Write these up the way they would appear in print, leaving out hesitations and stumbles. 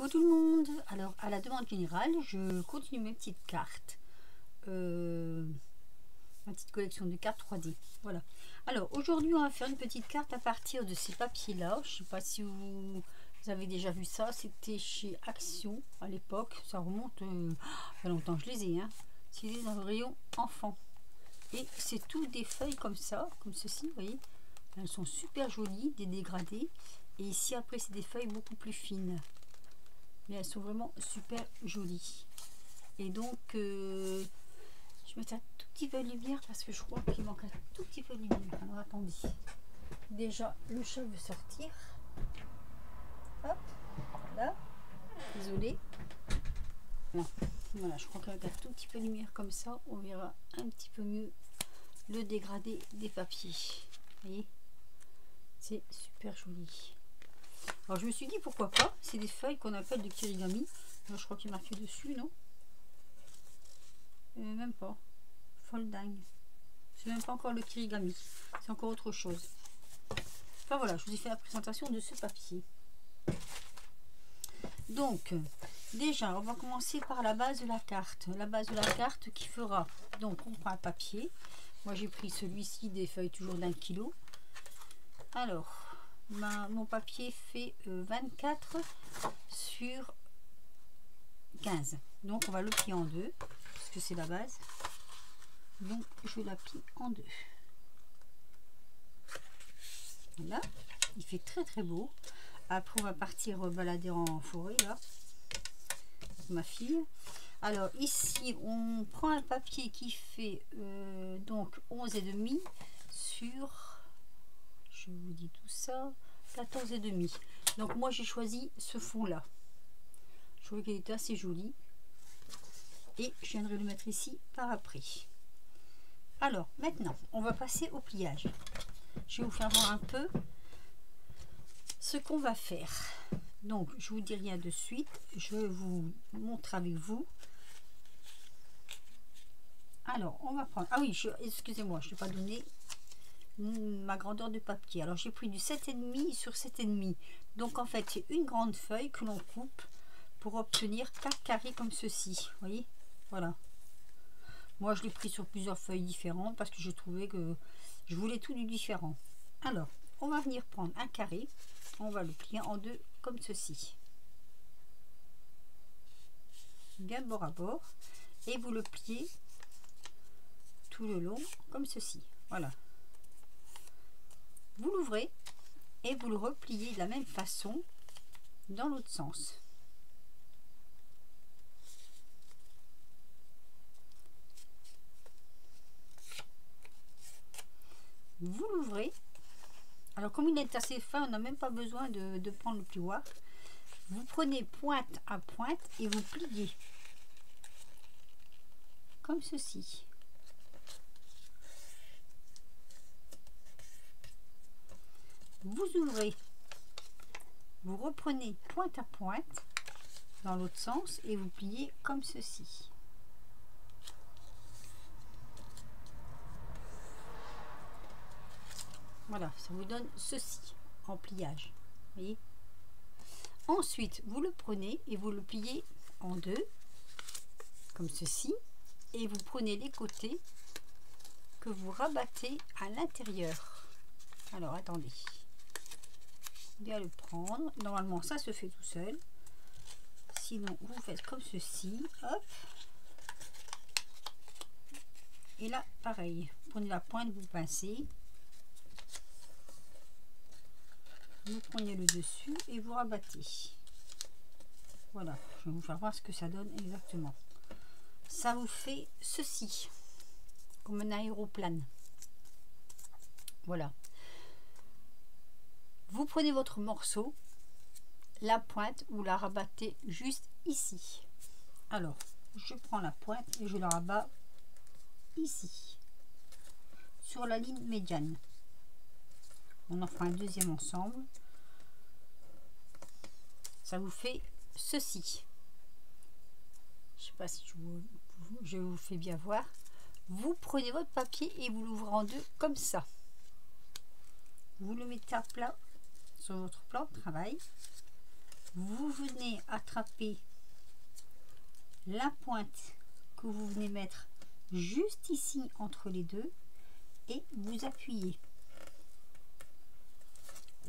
tout le monde. Alors, à la demande générale, je continue mes petites cartes. Ma petite collection de cartes 3D. Voilà. Alors, aujourd'hui, on va faire une petite carte à partir de ces papiers-là. Je ne sais pas si vous avez déjà vu ça. C'était chez Action à l'époque. Ça remonte il y a longtemps que je les ai. Hein. C'est dans le rayon enfant. Et c'est tout des feuilles comme ça, comme ceci, vous voyez. Elles sont super jolies, des dégradés. Et ici, après, c'est des feuilles beaucoup plus fines. Mais elles sont vraiment super jolies. Et donc, je mets un tout petit peu de lumière parce que je crois qu'il manque un tout petit peu de lumière. Alors, attendez. Déjà, le chat veut sortir. Hop, voilà. Désolée. Non. Voilà, je crois qu'avec un tout petit peu de lumière comme ça, on verra un petit peu mieux le dégradé des papiers. Vous voyez, c'est super joli. Alors je me suis dit pourquoi pas, c'est des feuilles qu'on appelle de kirigami. Là, je crois qu'il est marqué dessus, non? Même pas. Folding. C'est même pas encore le kirigami, c'est encore autre chose. Enfin voilà, je vous ai fait la présentation de ce papier. Donc, déjà, on va commencer par la base de la carte. La base de la carte qui fera, donc on prend un papier. Moi j'ai pris celui-ci, des feuilles toujours d'1 kg. Alors, mon papier fait 24 sur 15. Donc on va le plier en deux, parce que c'est la base. Donc je la plie en deux. Voilà, il fait très très beau. Après on va partir balader en forêt là, avec ma fille. Alors ici on prend un papier qui fait donc 11,5 sur, je vous dis tout ça, 14,5. Donc moi j'ai choisi ce fond là. Je trouvais qu'il était assez joli. Et je viendrai le mettre ici par après. Alors maintenant on va passer au pliage. Je vais vous faire voir un peu ce qu'on va faire. Donc je vous dis rien de suite, je vous montre avec vous. Alors on va prendre, ah oui, excusez-moi, je n'ai pas donné ma grandeur de papier. Alors j'ai pris du 7,5 sur 7,5. Donc en fait c'est une grande feuille que l'on coupe pour obtenir 4 carrés comme ceci, vous voyez. Voilà, moi je l'ai pris sur plusieurs feuilles différentes parce que je trouvais que je voulais tout du différent. Alors on va venir prendre un carré, on va le plier en deux comme ceci, bien bord à bord, et vous le pliez tout le long comme ceci. Voilà, vous l'ouvrez et vous le repliez de la même façon dans l'autre sens. Vous l'ouvrez. Alors comme il est assez fin, on n'a même pas besoin de prendre le plioir. Vous prenez pointe à pointe et vous pliez comme ceci. Vous ouvrez, vous reprenez pointe à pointe dans l'autre sens et vous pliez comme ceci. Voilà, ça vous donne ceci en pliage. Voyez. Ensuite, vous le prenez et vous le pliez en deux, comme ceci, et vous prenez les côtés que vous rabattez à l'intérieur. Alors, attendez. Bien le prendre. Normalement, ça se fait tout seul. Sinon, vous faites comme ceci. Hop. Et là, pareil. Prenez la pointe, vous pincez. Vous prenez le dessus et vous rabattez. Voilà, je vais vous faire voir ce que ça donne exactement. Ça vous fait ceci, comme un aéroplane. Voilà. Vous prenez votre morceau, la pointe, vous la rabattez juste ici. Alors, je prends la pointe et je la rabats ici, sur la ligne médiane. On en fera un deuxième ensemble. Ça vous fait ceci. Je sais pas si je vous fais bien voir. Vous prenez votre papier et vous l'ouvrez en deux comme ça. Vous le mettez à plat sur votre plan de travail. vous venez attraper la pointe que vous venez mettre juste ici entre les deux et vous appuyez.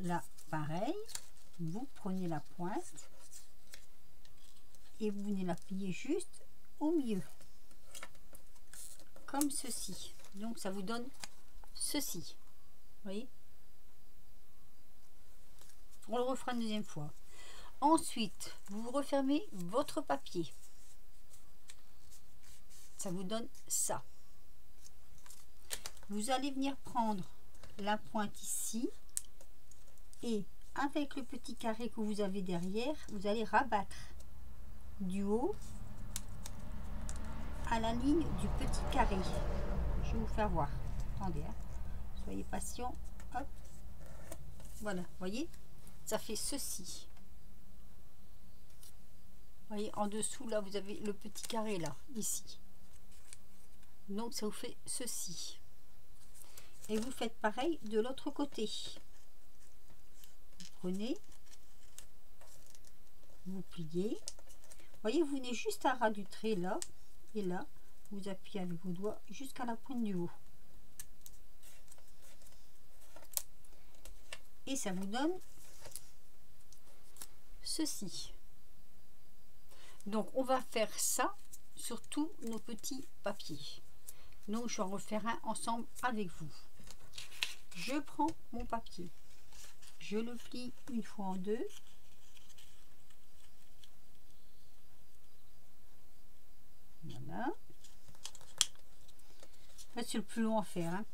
Là, pareil, vous prenez la pointe et vous venez l'appuyer juste au milieu, comme ceci. Donc ça vous donne ceci. Vous voyez? On le refera une deuxième fois. Ensuite, vous refermez votre papier. Ça vous donne ça. Vous allez venir prendre la pointe ici et avec le petit carré que vous avez derrière, vous allez rabattre du haut à la ligne du petit carré. Je vais vous faire voir. Attendez, hein. Soyez patient. Hop. Voilà, voyez, ça fait ceci. Voyez, en dessous, là, vous avez le petit carré, là, ici. Donc, ça vous fait ceci. Et vous faites pareil de l'autre côté. Vous prenez, vous pliez. Voyez, vous venez juste à ras du trait, là, et là, vous appuyez avec vos doigts jusqu'à la pointe du haut. Et ça vous donne ceci. Donc, on va faire ça sur tous nos petits papiers. Donc, je vais en refaire un ensemble avec vous. Je prends mon papier. Je le plie une fois en deux. Voilà. Là, c'est le plus long à faire. Hein.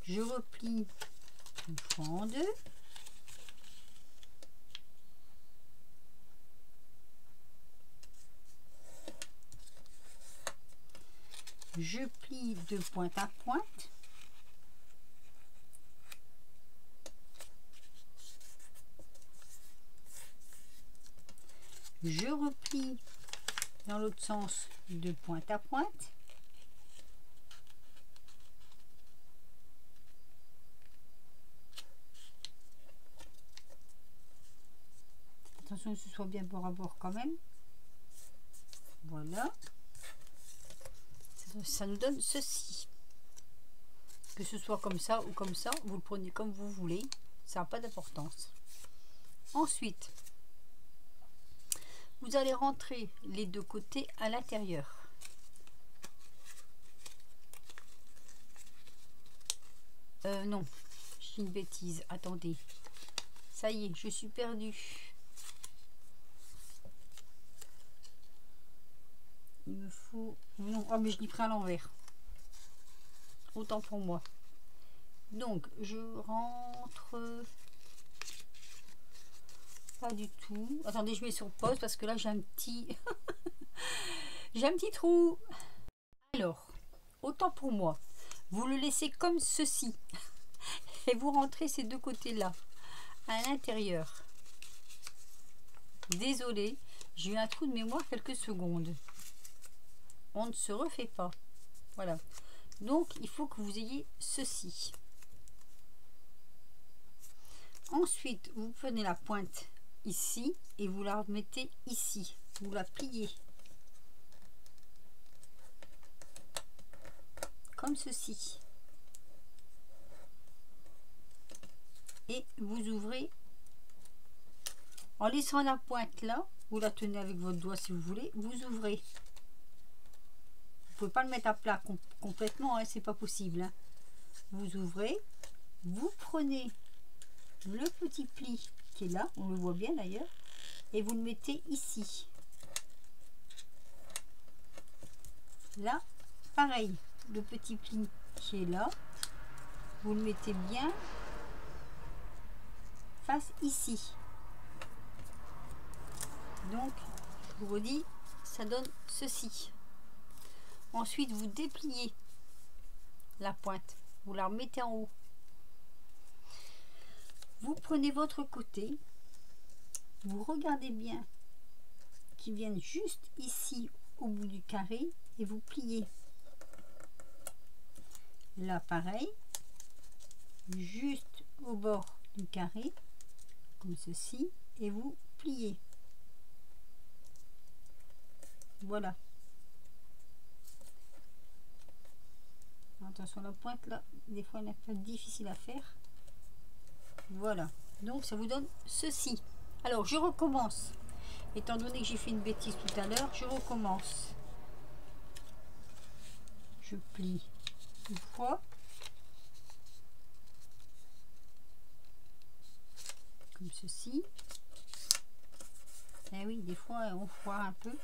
Je replie une fois en deux. Je plie de pointe à pointe. Je replie dans l'autre sens de pointe à pointe. Attention que ce soit bien bord à bord quand même. Voilà. Ça nous donne ceci. Que ce soit comme ça ou comme ça, vous le prenez comme vous voulez. Ça n'a pas d'importance. Ensuite, vous allez rentrer les deux côtés à l'intérieur. Non, j'ai une bêtise. Attendez. Ça y est, je suis perdue. Il me faut... Non, oh, mais je l'ai pris à l'envers. Autant pour moi. Donc, je rentre... Pas du tout. Attendez, je mets sur pause parce que là, j'ai un petit... j'ai un petit trou. Alors, autant pour moi. Vous le laissez comme ceci. Et vous rentrez ces deux côtés-là. À l'intérieur. Désolée, j'ai eu un trou de mémoire quelques secondes. On ne se refait pas. Voilà. Donc, il faut que vous ayez ceci. Ensuite, vous prenez la pointe ici et vous la remettez ici. Vous la pliez. Comme ceci. Et vous ouvrez en laissant la pointe là. Vous la tenez avec votre doigt si vous voulez. Vous ouvrez. Vous pouvez pas le mettre à plat complètement, hein, c'est pas possible. Hein. Vous ouvrez. Vous prenez le petit pli qui est là, on le voit bien d'ailleurs, et vous le mettez ici. Là, pareil, le petit pli qui est là, vous le mettez bien face ici. Donc, je vous redis, ça donne ceci. Ensuite, vous dépliez la pointe, vous la remettez en haut. Vous prenez votre côté, vous regardez bien qu'ils viennent juste ici au bout du carré et vous pliez. Là, pareil, juste au bord du carré, comme ceci, et vous pliez. Voilà. Attention, la pointe là, des fois elle est un peu difficile à faire. Voilà. Donc ça vous donne ceci. Alors je recommence. Étant donné que j'ai fait une bêtise tout à l'heure, je recommence. Je plie une fois. Comme ceci. Et oui, des fois on foire un peu.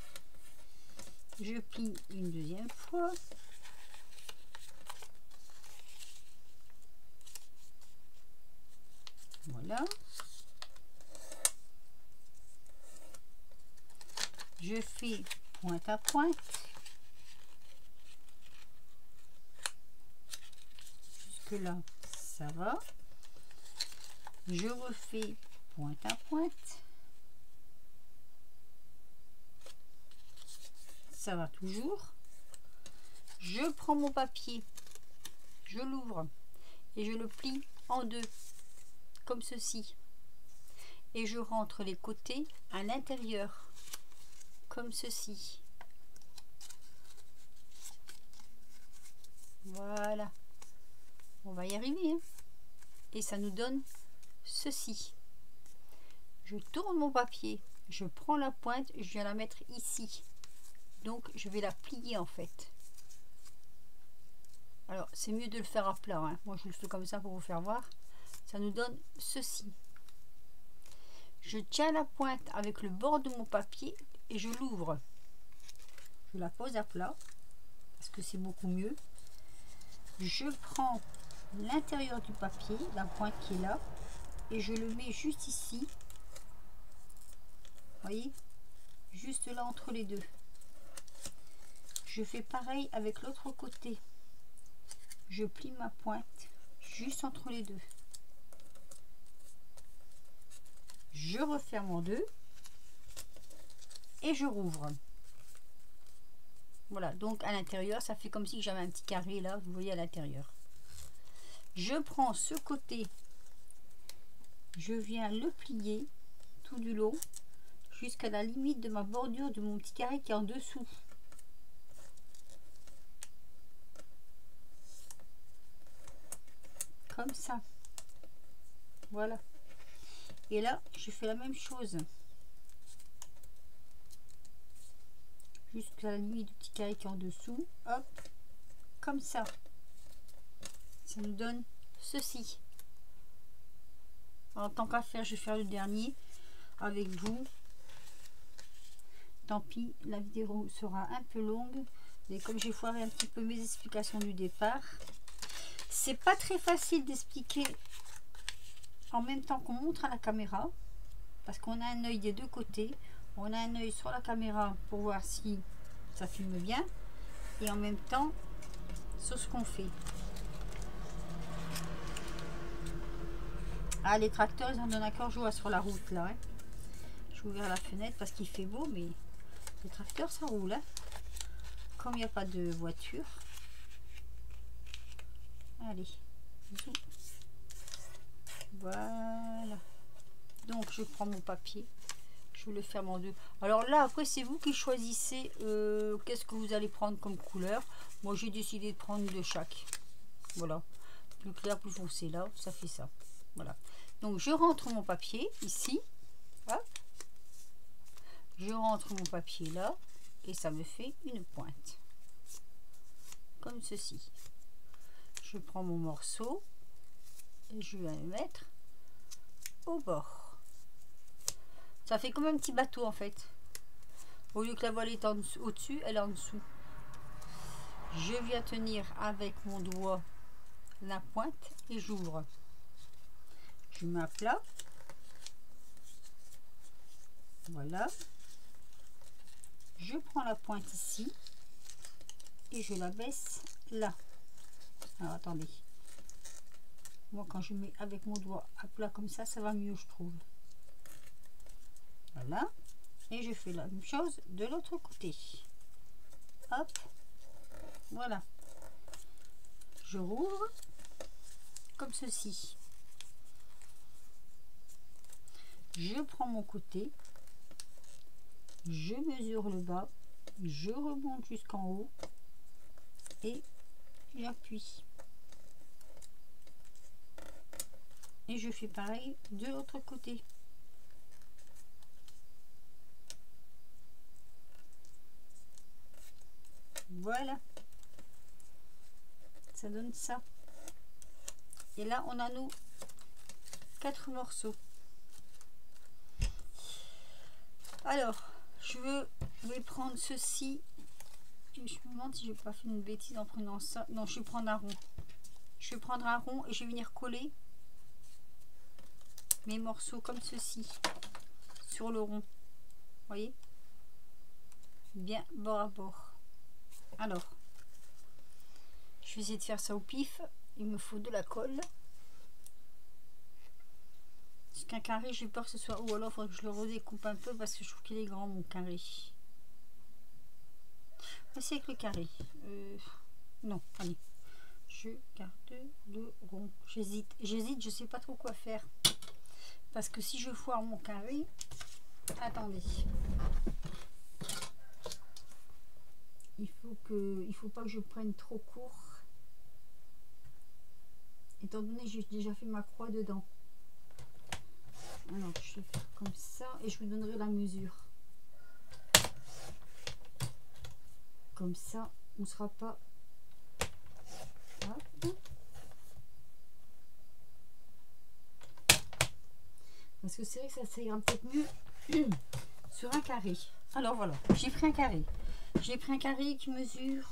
Je plie une deuxième fois. Voilà. Je fais pointe à pointe. Jusque là, ça va. Je refais pointe à pointe. Ça va toujours. Je prends mon papier, je l'ouvre et je le plie en deux, comme ceci. Et je rentre les côtés à l'intérieur, comme ceci. Voilà. On va y arriver. Hein. Et ça nous donne ceci. Je tourne mon papier, je prends la pointe, je viens la mettre ici. Donc je vais la plier en fait. Alors c'est mieux de le faire à plat. Hein. Moi je le fais comme ça pour vous faire voir. Ça nous donne ceci. Je tiens la pointe avec le bord de mon papier et je l'ouvre. Je la pose à plat parce que c'est beaucoup mieux. Je prends l'intérieur du papier, la pointe qui est là, et je le mets juste ici. Voyez, juste là entre les deux. Je fais pareil avec l'autre côté. Je plie ma pointe juste entre les deux. Je referme en deux et je rouvre. Voilà, donc à l'intérieur, ça fait comme si j'avais un petit carré là, vous voyez à l'intérieur. Je prends ce côté, je viens le plier tout du long jusqu'à la limite de ma bordure de mon petit carré qui est en dessous. Comme ça. Voilà. Et là, je fais la même chose. Jusqu'à la limite du petit carré qui est en dessous. Hop. Comme ça. Ça nous donne ceci. En tant qu'à faire, je vais faire le dernier avec vous. Tant pis, la vidéo sera un peu longue. Mais comme j'ai foiré un petit peu mes explications du départ, c'est pas très facile d'expliquer en même temps qu'on montre à la caméra. Parce qu'on a un œil des deux côtés. On a un œil sur la caméra pour voir si ça filme bien. Et en même temps, sur ce qu'on fait. Ah, les tracteurs, ils en donnent encore, je vois sur la route là. Hein. Je vais ouvrir la fenêtre parce qu'il fait beau, mais les tracteurs, ça roule. Hein. Comme il n'y a pas de voiture. Allez. Voilà. Donc, je prends mon papier. Je le ferme en deux. Alors là, après, c'est vous qui choisissez qu'est-ce que vous allez prendre comme couleur. Moi, j'ai décidé de prendre de chaque. Voilà. Plus clair, plus foncé là, ça fait ça. Voilà. Donc, je rentre mon papier ici. Hop. Je rentre mon papier là. Et ça me fait une pointe. Comme ceci. Je prends mon morceau. Et je vais le mettre au bord. Ça fait comme un petit bateau en fait. Au lieu que la voile est au-dessus, elle est en dessous. Je viens tenir avec mon doigt la pointe et j'ouvre. Je mets à plat. Voilà. Je prends la pointe ici et je la baisse là. Alors attendez. Moi quand je mets avec mon doigt à plat comme ça va mieux je trouve. Voilà. Et je fais la même chose de l'autre côté. Hop. Voilà. Je rouvre comme ceci. je prends mon côté, je mesure le bas, je remonte jusqu'en haut et j'appuie. Et je fais pareil de l'autre côté. Voilà, ça donne ça. Et là on a nos 4 morceaux. Alors je vais prendre ceci. Je me demande si je n'ai pas fait une bêtise en prenant ça. Non, je vais prendre un rond. Je vais prendre un rond et je vais venir coller mes morceaux comme ceci sur le rond. Vous voyez, bien bord à bord. Alors je vais essayer de faire ça au pif. Il me faut de la colle. Parce qu'un carré, j'ai peur que ce soit... Ou alors il faudrait que je le redécoupe un peu parce que je trouve qu'il est grand mon carré. C'est avec le carré. Non, allez. Je garde le rond. J'hésite, je sais pas trop quoi faire. Parce que si je foire mon carré... Attendez. Il faut pas que je prenne trop court. Étant donné que j'ai déjà fait ma croix dedans. Alors je vais faire comme ça et je vous donnerai la mesure. Comme ça, on ne sera pas... Hop. Parce que c'est vrai que ça ira peut-être mieux sur un carré. Alors voilà, j'ai pris un carré. J'ai pris un carré qui mesure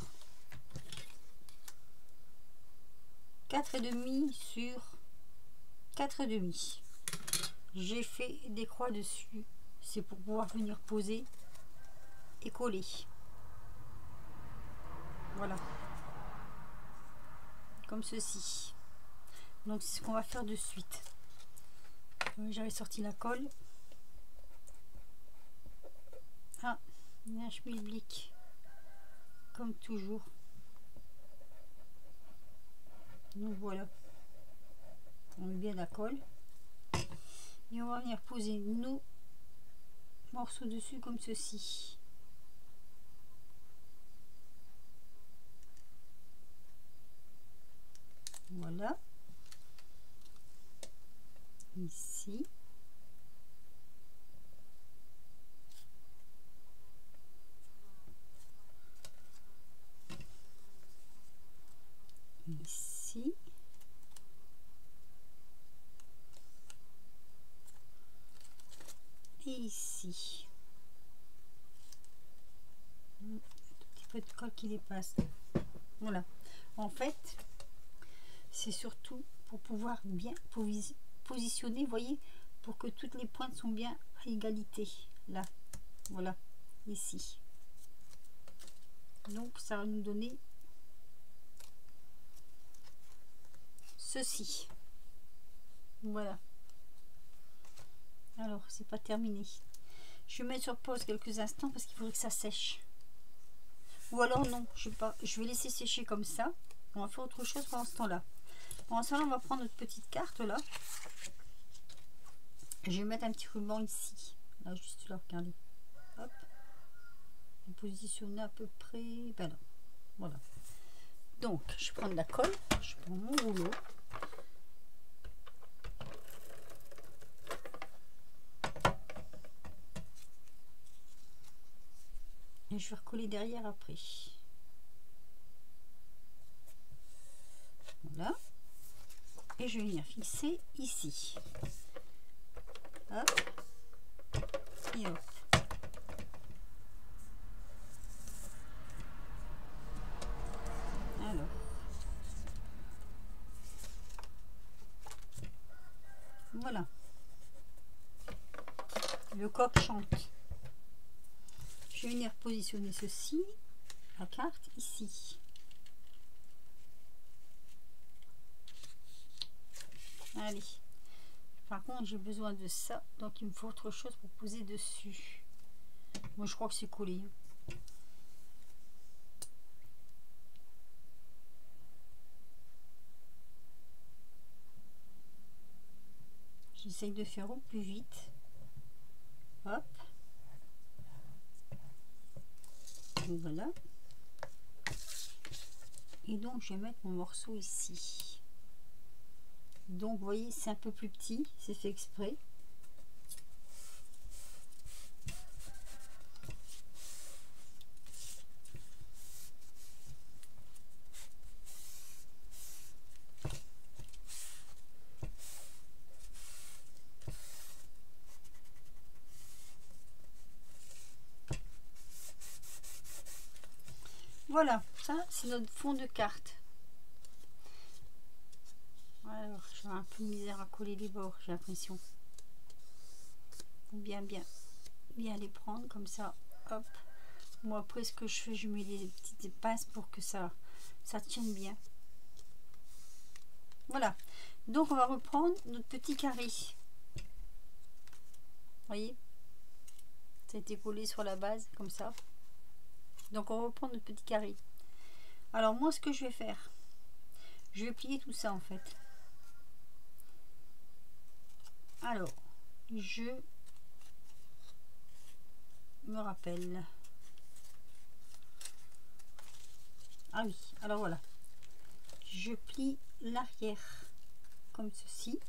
4,5 sur 4,5. J'ai fait des croix dessus. C'est pour pouvoir venir poser et coller. Voilà. Comme ceci. Donc c'est ce qu'on va faire de suite. J'avais sorti la colle. Ah, il y a un schmilblick. Comme toujours. Donc voilà. On met bien la colle. Et on va venir poser nos morceaux dessus comme ceci. Voilà. Ici. Ici. Et ici. Un petit peu de colle qui dépasse. Voilà. En fait, c'est surtout pour pouvoir bien positionner, vous voyez, pour que toutes les pointes sont bien à égalité. Là, voilà, ici. Donc, ça va nous donner ceci. Voilà. Alors, c'est pas terminé. Je vais mettre sur pause quelques instants parce qu'il faudrait que ça sèche. Ou alors non, je vais laisser sécher comme ça. On va faire autre chose pendant ce temps-là. Pendant ce temps-là, on va prendre notre petite carte là. Je vais mettre un petit ruban ici. Là, juste là, regardez. Hop. Je vais positionner à peu près. Ben là. Voilà. Donc, je prends de la colle. Je prends mon rouleau. Et je vais recoller derrière après. Voilà. Et je vais venir fixer ici. Hop. Et hop. Alors. Voilà. Le coq chante. Je vais venir positionner ceci, la carte ici. Allez. Par contre, j'ai besoin de ça, donc il me faut autre chose pour poser dessus. Moi, je crois que c'est collé. J'essaye de faire au plus vite. Hop. Donc voilà. Et donc je vais mettre mon morceau ici. Donc vous voyez, c'est un peu plus petit, c'est fait exprès. Voilà, ça c'est notre fond de carte. Alors, j'ai un peu de misère à coller les bords, j'ai l'impression. Bien les prendre comme ça. Hop. Moi après ce que je fais, je mets des petites pinces pour que ça tienne bien. Voilà. Donc on va reprendre notre petit carré. Voyez, ça a été collé sur la base comme ça. Donc on reprend notre petit carré. Alors moi ce que je vais faire, je vais plier tout ça en fait. Alors je me rappelle. Ah oui, alors voilà. Je plie l'arrière comme ceci.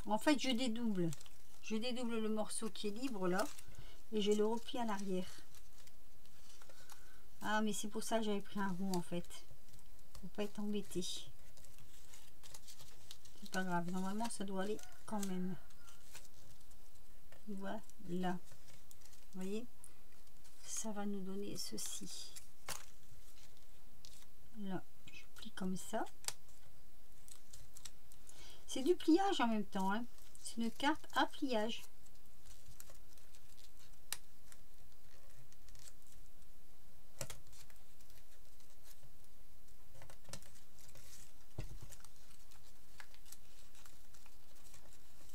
En fait, je dédouble le morceau qui est libre là et je le replie à l'arrière. Ah, mais c'est pour ça que j'avais pris un rond en fait. Faut pas être embêté. C'est pas grave, normalement ça doit aller quand même. Voilà. Vous voyez, ça va nous donner ceci. Là, je plie comme ça. C'est du pliage en même temps, hein. C'est une carte à pliage.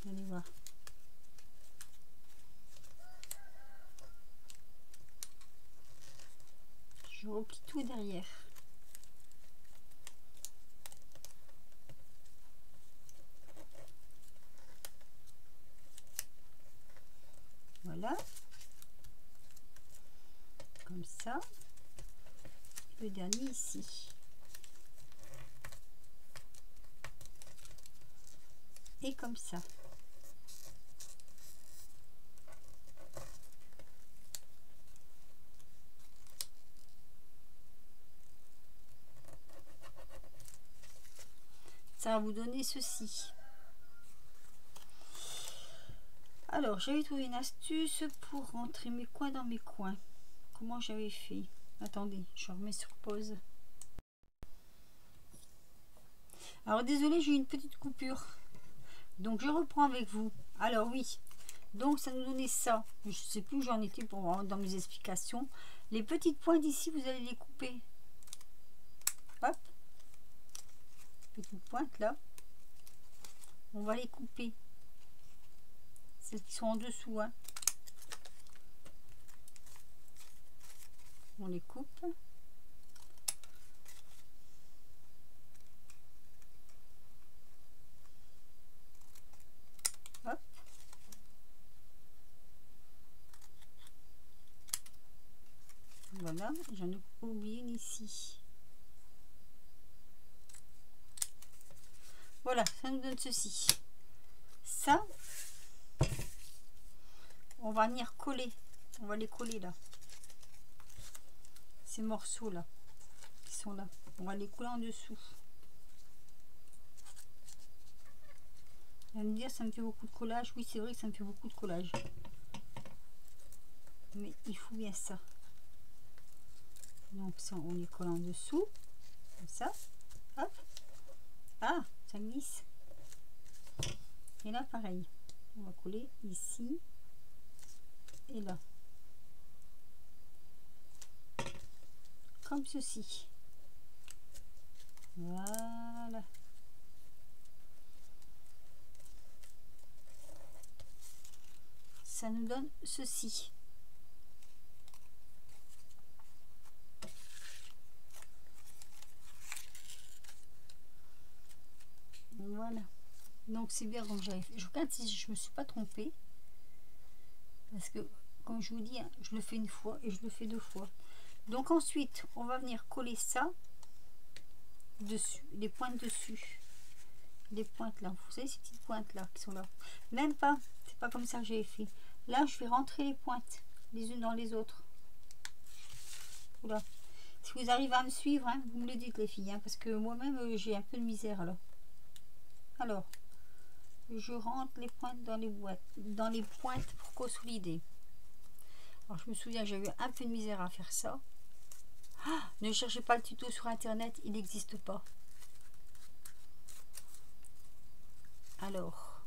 Allez voir. Je replie tout derrière. Voilà. Comme ça. Le dernier ici. Et comme ça. Ça va vous donner ceci. Alors, j'avais trouvé une astuce pour rentrer mes coins dans mes coins. Comment j'avais fait? Attendez, je remets sur pause. Alors, désolé, j'ai eu une petite coupure. Donc, je reprends avec vous. Alors, oui. Donc, ça nous donnait ça. Je ne sais plus où j'en étais dans mes explications. Les petites pointes ici, vous allez les couper. Hop. Petites pointes là. On va les couper. Celles qui sont en dessous, hein. On les coupe. Hop. Voilà, j'en ai oublié une ici. Voilà, ça nous donne ceci. Ça, on va venir coller. On va les coller là. Ces morceaux là, qui sont là. On va les coller en dessous. Vous allez me dire, ça me fait beaucoup de collage. Oui, c'est vrai que ça me fait beaucoup de collage. Mais il faut bien ça. Donc ça, on les colle en dessous. Comme ça. Hop. Ah, ça glisse. Et là, pareil. On va coller ici. Et là. Comme ceci. Voilà. Ça nous donne ceci. Donc c'est bien comme j'avais fait. Je regarde si je me suis pas trompée. Parce que, comme je vous dis, hein, je le fais une fois et je le fais 2 fois. Donc ensuite, on va venir coller ça dessus, les pointes dessus. Les pointes là, vous savez ces petites pointes là qui sont là. Même pas, c'est pas comme ça que j'ai fait. Là, je vais rentrer les pointes les unes dans les autres. Voilà. Si vous arrivez à me suivre, hein, vous me le dites les filles, hein, parce que moi-même j'ai un peu de misère là. Alors, je rentre les pointes dans les boîtes, dans les pointes pour consolider. Alors je me souviens, j'ai eu un peu de misère à faire ça. Ah, ne cherchez pas le tuto sur internet, il n'existe pas. Alors,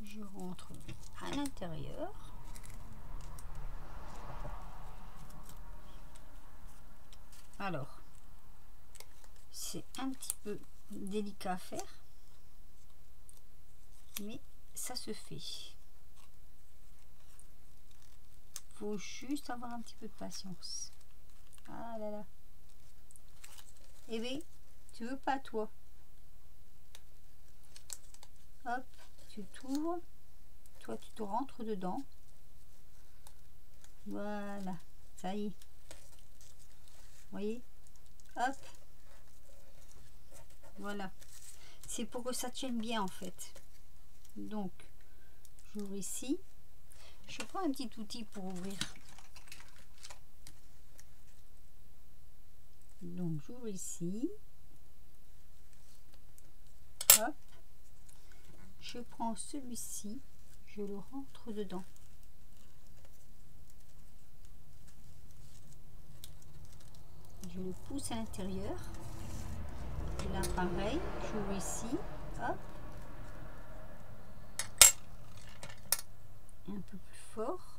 je rentre à l'intérieur. Alors, c'est un petit peu délicat à faire, mais ça se fait. Faut juste avoir un petit peu de patience. Ah là là. Eh bien, tu veux pas toi? Hop, tu t'ouvres. Toi, tu te rentres dedans. Voilà, ça y est. Vous voyez? Hop. Voilà. C'est pour que ça tienne bien en fait. Donc, j'ouvre ici. Je prends un petit outil pour ouvrir. Donc, j'ouvre ici. Hop. Je prends celui-ci. Je le rentre dedans. Je le pousse à l'intérieur. Et là, pareil. J'ouvre ici. Hop. Un peu plus fort.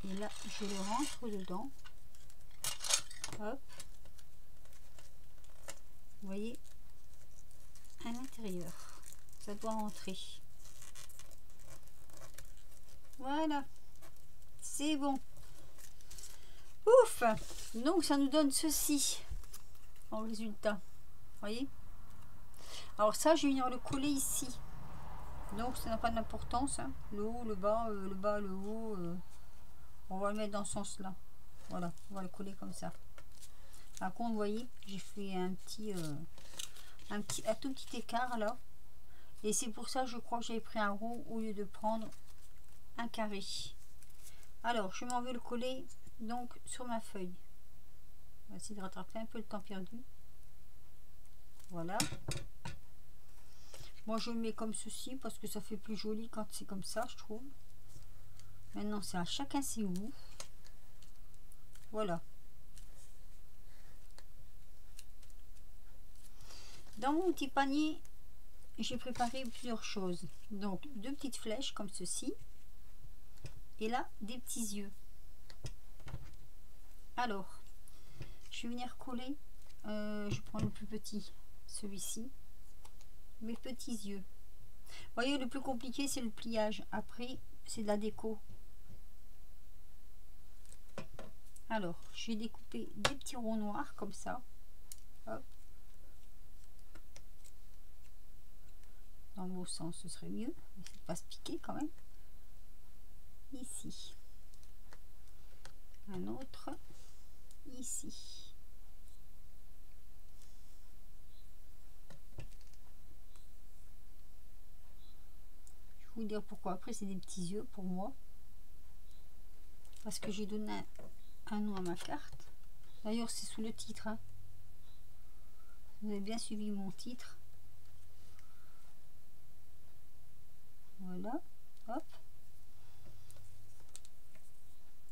Et là, je le rentre dedans. Hop. Vous voyez, à l'intérieur. Ça doit rentrer. Voilà. C'est bon. Ouf. Donc, ça nous donne ceci en résultat. Vous voyez. Alors ça, je vais venir le coller ici. Donc, ça n'a pas d'importance. Hein. Le haut, le bas, le haut. On va le mettre dans ce sens-là. Voilà, on va le coller comme ça. Par contre, vous voyez, j'ai fait un tout petit écart là. Et c'est pour ça, je crois que j'avais pris un rond au lieu de prendre un carré. Alors, je m'en vais le coller donc sur ma feuille. On va essayer de rattraper un peu le temps perdu. Voilà. Moi, je le mets comme ceci parce que ça fait plus joli quand c'est comme ça, je trouve. Maintenant, c'est à chacun ses goûts. Voilà. Dans mon petit panier, j'ai préparé plusieurs choses. Donc, 2 petites flèches comme ceci. Et là, des petits yeux. Alors, je vais venir coller. Je prends le plus petit, celui-ci. Mes petits yeux. Vous voyez, le plus compliqué, c'est le pliage. Après, c'est de la déco. Alors, je vais découper des petits ronds noirs comme ça. Hop. Dans le sens, ce serait mieux. Mais c'est pas se piquer quand même. Ici. Un autre. Ici. Je vais vous dire pourquoi. Après, c'est des petits yeux pour moi. Parce que j'ai donné un nom à ma carte. D'ailleurs, c'est sous le titre. Hein. Vous avez bien suivi mon titre. Voilà. Hop.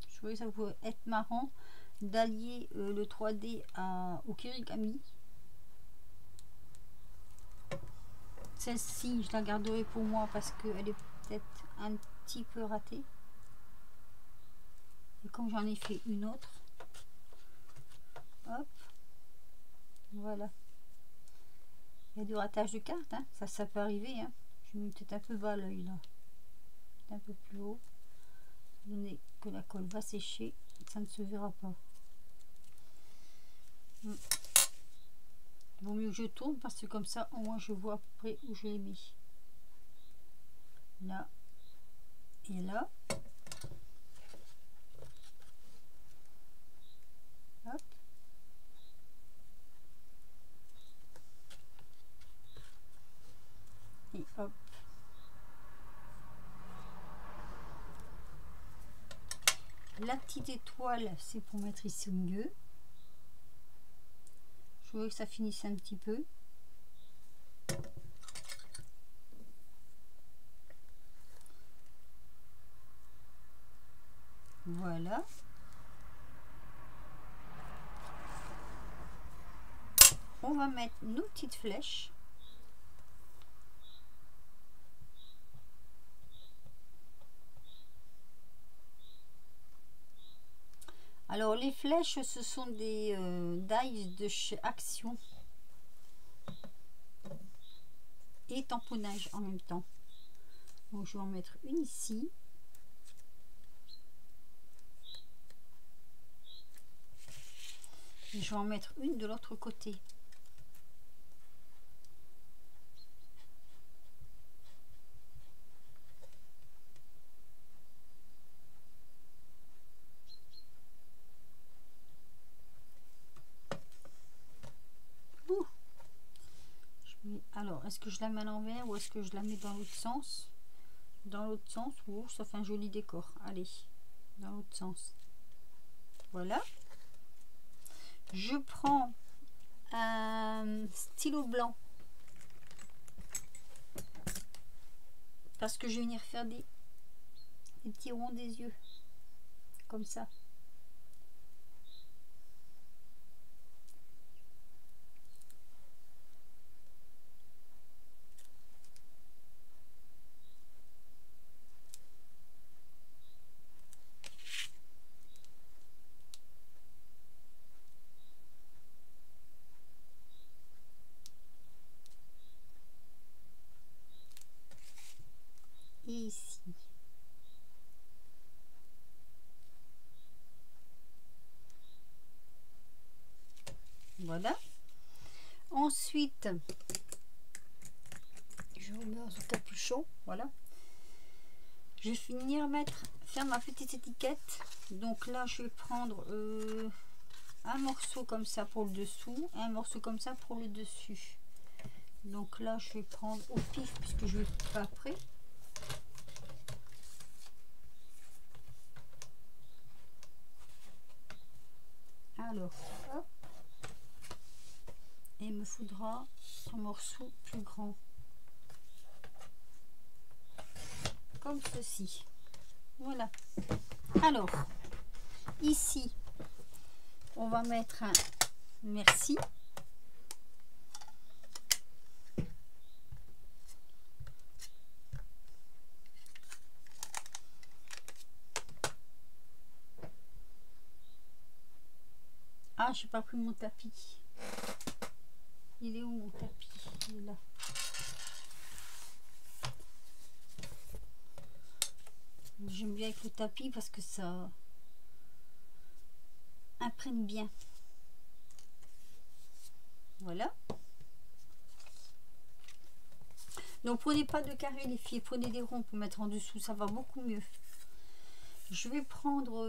Je trouvais que ça pourrait être marrant d'allier le 3D au Kirigami. Celle-ci, je la garderai pour moi parce qu'elle est peut-être un petit peu ratée. Et comme j'en ai fait une autre, hop, voilà. Il y a du ratage de cartes, hein. Ça peut arriver. Hein. Je mets peut-être un peu bas l'œil là, un peu plus haut. Donner que la colle va sécher, ça ne se verra pas. Vaut mieux que je tourne parce que comme ça, au moins je vois à peu près où je l'ai mis. Là et là. Hop. Et hop. La petite étoile, c'est pour mettre ici au milieu. Je voudrais que ça finisse un petit peu. Voilà. On va mettre nos petites flèches. Alors les flèches, ce sont des dies de chez Action. Et tamponnage en même temps. Donc je vais en mettre une ici. Et je vais en mettre une de l'autre côté. Alors, est-ce que je la mets à l'envers ou est-ce que je la mets dans l'autre sens? Dans l'autre sens, oh, ça fait un joli décor. Allez, dans l'autre sens. Voilà. Je prends un stylo blanc parce que je vais venir faire des petits ronds des yeux. Comme ça. Et ici. Voilà. Ensuite, je remets ce capuchon. Voilà. Je vais finir faire ma petite étiquette. Donc là, je vais prendre un morceau comme ça pour le dessous, un morceau comme ça pour le dessus. Donc là, je vais prendre au pif puisque je ne vais pas après. Alors, hop. Et il me faudra un morceau plus grand. Comme ceci. Voilà. Alors, ici, on va mettre un merci. Ah, j'ai pas pris mon tapis. Il est où mon tapis? Il est là. J'aime bien avec le tapis parce que ça imprime bien. Voilà. Donc prenez pas de carré les filles, prenez des ronds pour mettre en dessous, ça va beaucoup mieux. Je vais prendre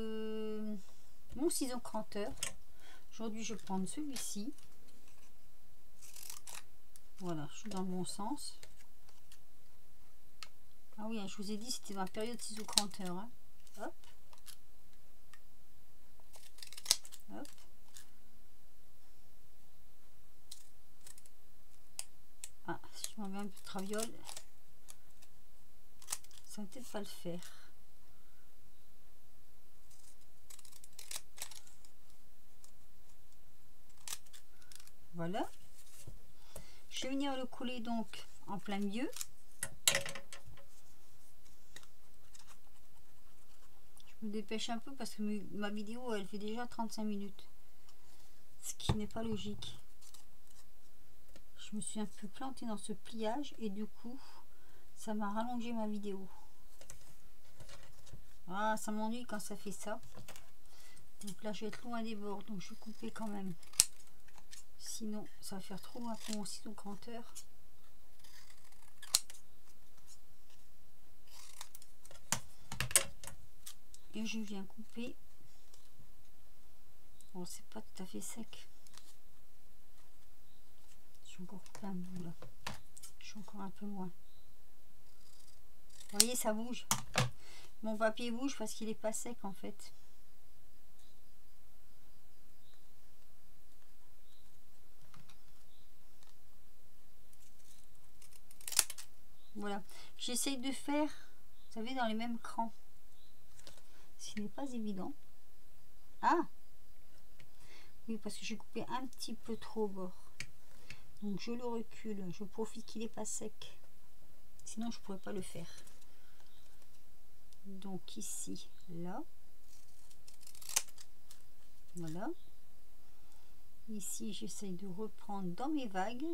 mon ciseau cranteur. Aujourd'hui je vais prendre celui-ci. Voilà, je suis dans le bon sens. Ah oui, je vous ai dit c'était ma période ciseau cranteur. Hein. Hop. Hop. Ah, si je m'en mets un peu de traviole, ça va peut-être pas le faire. Voilà. Je vais venir le coller donc en plein milieu. Je me dépêche un peu parce que ma vidéo elle fait déjà 35 minutes. Ce qui n'est pas logique. Je me suis un peu plantée dans ce pliage et du coup ça m'a rallongé ma vidéo. Ah, ça m'ennuie quand ça fait ça. Donc là je vais être loin des bords, donc je vais couper quand même sinon ça va faire trop loin pour mon ciseau granteur. Et je viens couper. Bon, c'est pas tout à fait sec. Je suis encore coupé un bout là. Je suis encore un peu loin. Vous voyez, ça bouge. Mon papier bouge parce qu'il est pas sec en fait. Voilà. J'essaye de faire, vous savez, dans les mêmes crans. Ce n'est pas évident. Ah! Oui, parce que j'ai coupé un petit peu trop au bord. Donc je le recule. Je profite qu'il n'est pas sec. Sinon, je ne pourrais pas le faire. Donc ici, là. Voilà. Ici, j'essaye de reprendre dans mes vagues.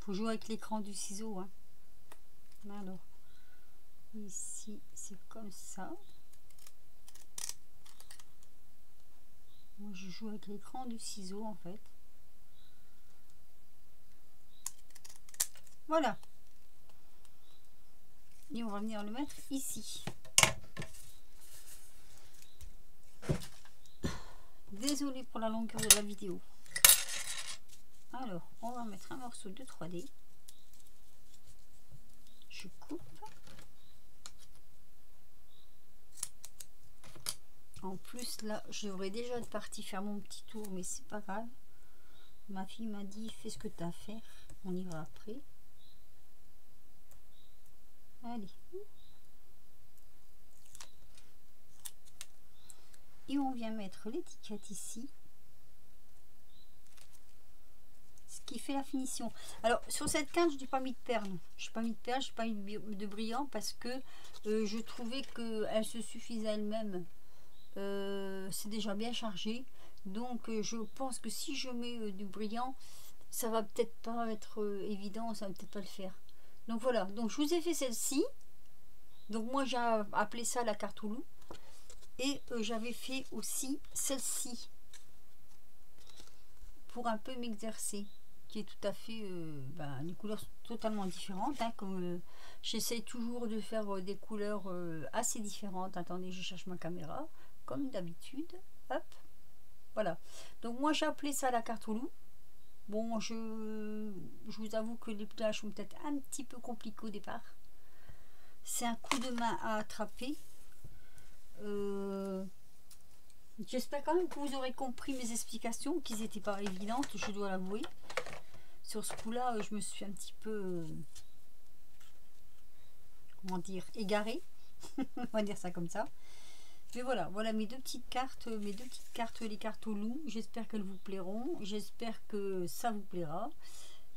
Faut jouer avec l'écran du ciseau, hein. Alors, ici, c'est comme ça. Moi, je joue avec l'écran du ciseau, en fait. Voilà. Et on va venir le mettre ici. Désolée pour la longueur de la vidéo. Alors, on va mettre un morceau de 3D. Je coupe. En plus, là, je devrais déjà être partie faire mon petit tour, mais c'est pas grave. Ma fille m'a dit, fais ce que tu as à faire. On ira après. Allez. Et on vient mettre l'étiquette ici. Ce qui fait la finition. Alors, sur cette carte, je n'ai pas mis de perles. Je n'ai pas mis de perles, je n'ai pas mis de brillant parce que je trouvais qu'elle se suffisait elle-même. C'est déjà bien chargé. Donc, je pense que si je mets du brillant, ça va peut-être pas être évident, ça va peut-être pas le faire. Donc voilà, donc je vous ai fait celle-ci. Donc moi j'ai appelé ça la carte au loup. Et j'avais fait aussi celle-ci pour un peu m'exercer, qui est tout à fait des couleurs totalement différentes, hein, comme j'essaye toujours de faire des couleurs assez différentes. Attendez, je cherche ma caméra comme d'habitude. Hop, voilà. Donc moi j'ai appelé ça la carte au loup. Bon, je vous avoue que les plages sont peut-être un petit peu compliquées au départ. C'est un coup de main à attraper. J'espère quand même que vous aurez compris mes explications, qu'ils n'étaient pas évidentes, je dois l'avouer. Sur ce coup-là, je me suis un petit peu, comment dire, égarée. On va dire ça comme ça. Mais voilà, voilà mes deux petites cartes, les cartes au loup. J'espère qu'elles vous plairont. J'espère que ça vous plaira.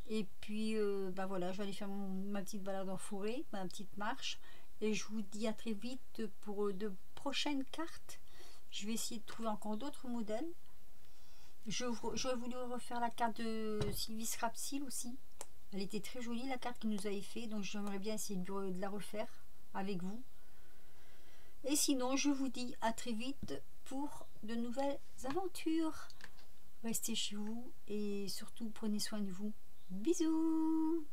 Et puis, voilà, je vais aller faire ma petite balade en forêt, ma petite marche. Et je vous dis à très vite pour de prochaines cartes. Je vais essayer de trouver encore d'autres modèles. J'aurais voulu refaire la carte de Sylvie Scrapsil aussi. Elle était très jolie, la carte qu'il nous avait fait. Donc j'aimerais bien essayer de la refaire avec vous. Et sinon, je vous dis à très vite pour de nouvelles aventures. Restez chez vous et surtout prenez soin de vous. Bisous!